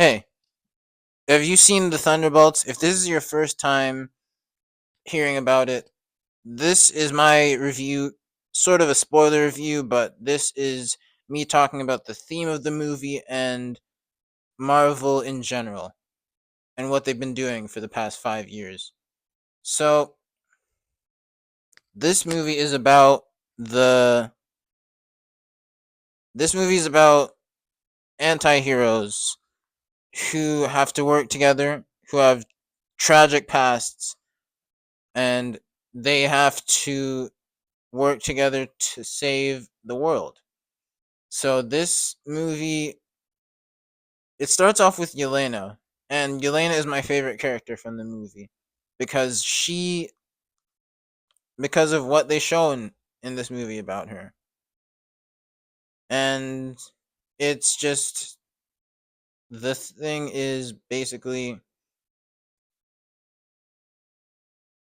Hey, have you seen the Thunderbolts? If this is your first time hearing about it, this is my review, sort of a spoiler review, but this is me talking about the theme of the movie and Marvel in general and what they've been doing for the past 5 years. So, this movie is about the. This movie is about anti heroes who have to work together, who have tragic pasts, and they have to work together to save the world. So this movie, it starts off with Yelena, and Yelena is my favorite character from the movie because because of what they show in this movie about her. And it's just the thing is basically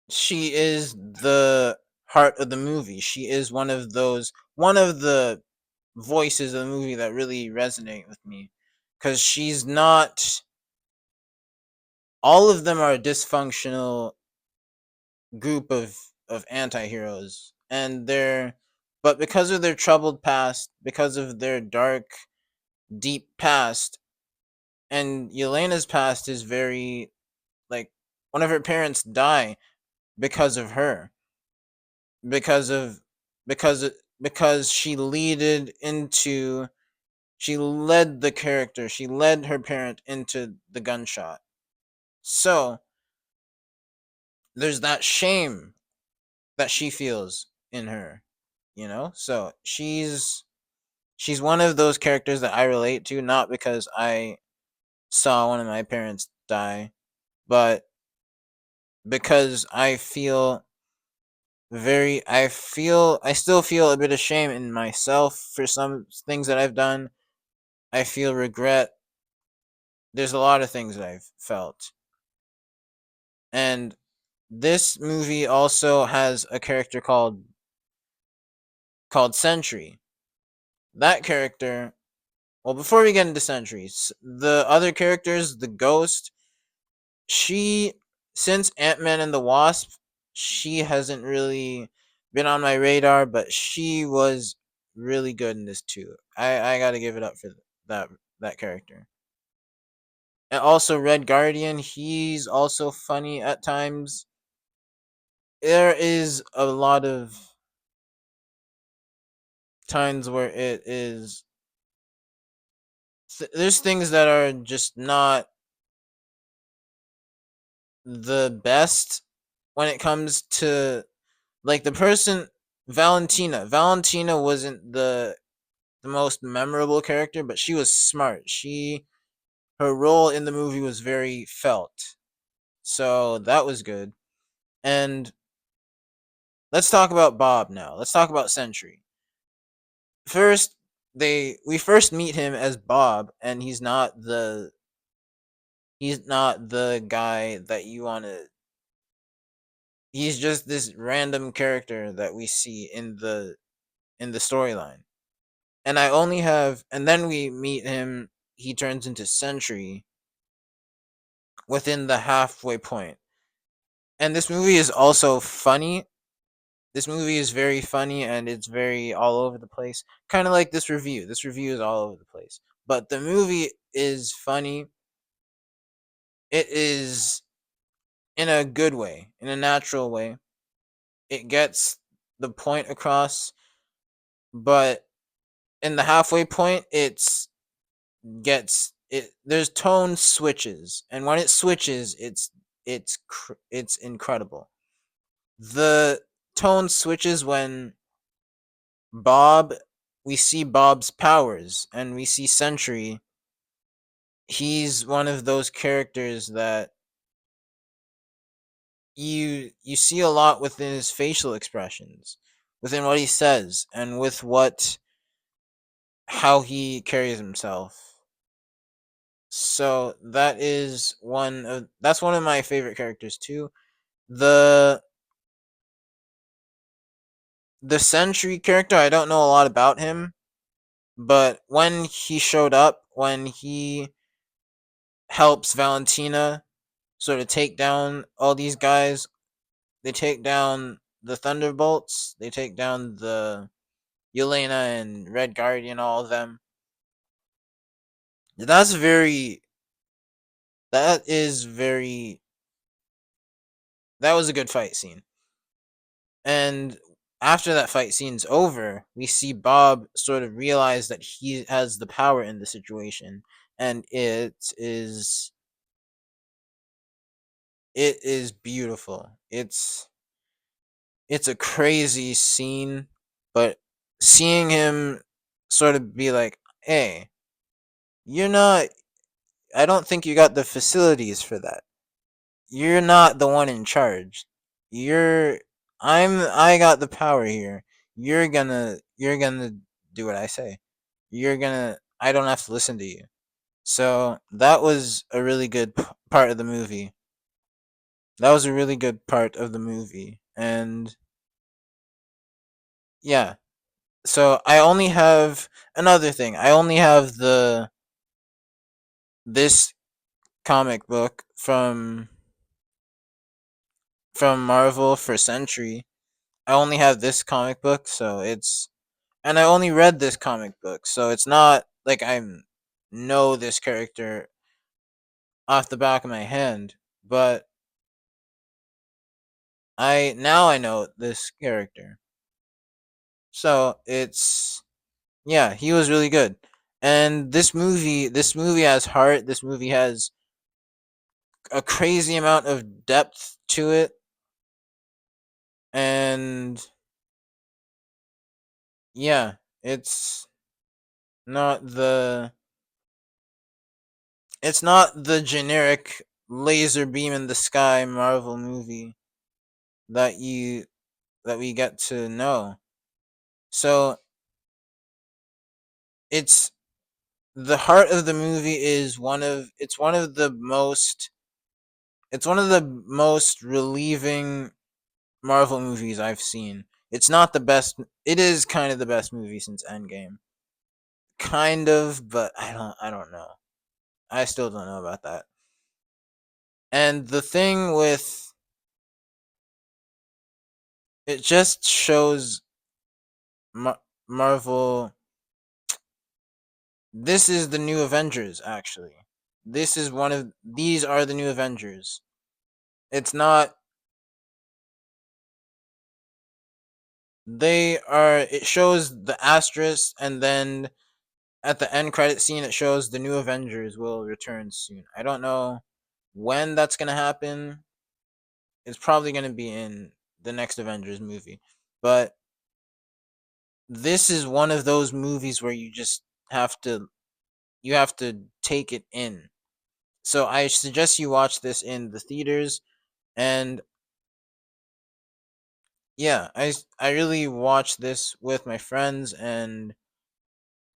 she is the heart of the movie. She is one of the voices of the movie that really resonate with me because she's not all of them are a dysfunctional group of anti-heroes, and they're but because of their troubled past, because of their dark deep past, and Yelena's past is very like one of her parents die because of her, because of because because she led the character, she led her parent into the gunshot. So there's that shame that she feels in her, So she's one of those characters that I relate to, not because I saw one of my parents die, but because I still feel a bit of shame in myself for some things that I've done. I feel regret. There's a lot of things that I've felt. And this movie also has a character called Sentry. That character, well, before we get into Sentries, the other characters, the Ghost, she, since Ant-Man and the Wasp, she hasn't really been on my radar, but she was really good in this too. I gotta give it up for that that character. And also Red Guardian, he's also funny at times. There is a lot of times where there's things that are just not the best when it comes to like the person Valentina wasn't the most memorable character, but she was smart. Her role in the movie was very felt. So that was good. And let's talk about Bob now. Let's talk about Sentry. First, we first meet him as Bob, and he's not the guy that you want to. He's just this random character that we see in the storyline. And then we meet him, he turns into Sentry within the halfway point. And this movie is also funny. This movie is very funny and it's very all over the place. Kind of like this review. This review is all over the place. But the movie is funny. It is in a good way, in a natural way. It gets the point across, but in the halfway point there's tone switches, and when it switches it's incredible. The tone switches when bob we see Bob's powers, and we see Sentry. He's one of those characters that you see a lot within his facial expressions, within what he says, and with what how he carries himself. So that's one of my favorite characters too. The the Sentry character, I don't know a lot about him, but when he showed up, when he helps Valentina sort of take down all these guys. They take down the Thunderbolts. They take down the Yelena and Red Guardian, all of them. That's very. That is very. That was a good fight scene. And after that fight scene's over, we see Bob sort of realize that he has the power in the situation, and it is beautiful. It's a crazy scene, but seeing him sort of be like, "Hey, you're not. I don't think you got the facilities for that. You're not the one in charge. You're. I got the power here. You're gonna do what I say. You're gonna. I don't have to listen to you." So that was a really good part of the movie. That was a really good part of the movie, and yeah. So I only have another thing. I only have the this comic book from Marvel for Century. I only have this comic book, so it's and I only read this comic book, so it's not like I know this character off the back of my hand, but I know this character. So it's yeah, he was really good. And this movie has heart. This movie has a crazy amount of depth to it, and yeah, it's not the it's not the generic laser beam in the sky Marvel movie that you that we get to know. So it's the heart of the movie is one of the most relieving Marvel movies I've seen. It's not the best. It is kind of the best movie since Endgame. Kind of, but I don't know. I still don't know about that. And the thing with it just shows Marvel. This is the new Avengers, actually. These are the new Avengers. It's not. They are. It shows the asterisk, and then at the end credit scene, it shows the new Avengers will return soon. I don't know when that's gonna happen. It's probably gonna be in the next Avengers movie, but this is one of those movies where have to you have to take it in. So I suggest you watch this in the theaters, and yeah, I really watched this with my friends, and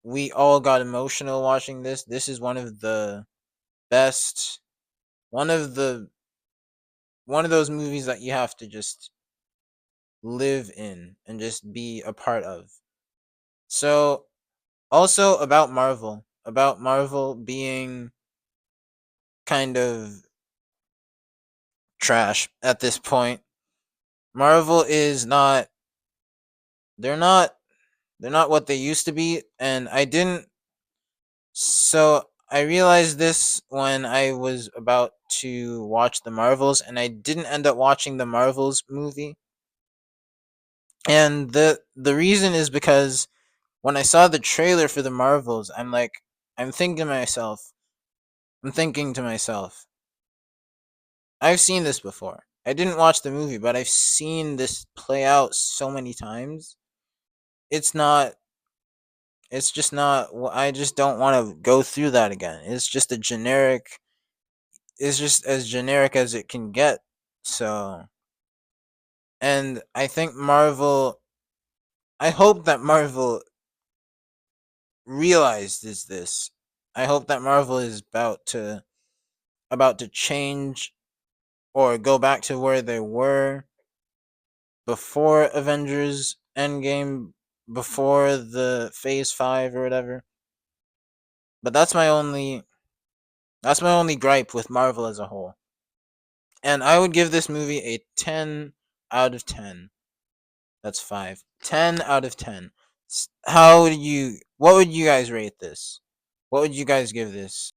we all got emotional watching this. This is best one of the one of those movies that you have to just live in and just be a part of. So also about Marvel being kind of trash at this point. Marvel is not they're not they're not what they used to be, and I didn't so I realized this when I was about to watch the Marvels, and I didn't end up watching the Marvels movie. And the reason is because when I saw the trailer for the Marvels, I'm thinking to myself, I'm thinking to myself, I've seen this before. I didn't watch the movie, but I've seen this play out so many times. It's not it's just not I just don't want to go through that again. It's just as generic as it can get. So, and I hope that Marvel realizes this. I hope that Marvel is about to change or go back to where they were before Avengers Endgame, before the Phase 5 or whatever. But that's my only That's my only gripe with Marvel as a whole. And I would give this movie a 10 out of 10. That's 5. 10 out of 10. How would you, what would you guys rate this? What would you guys give this?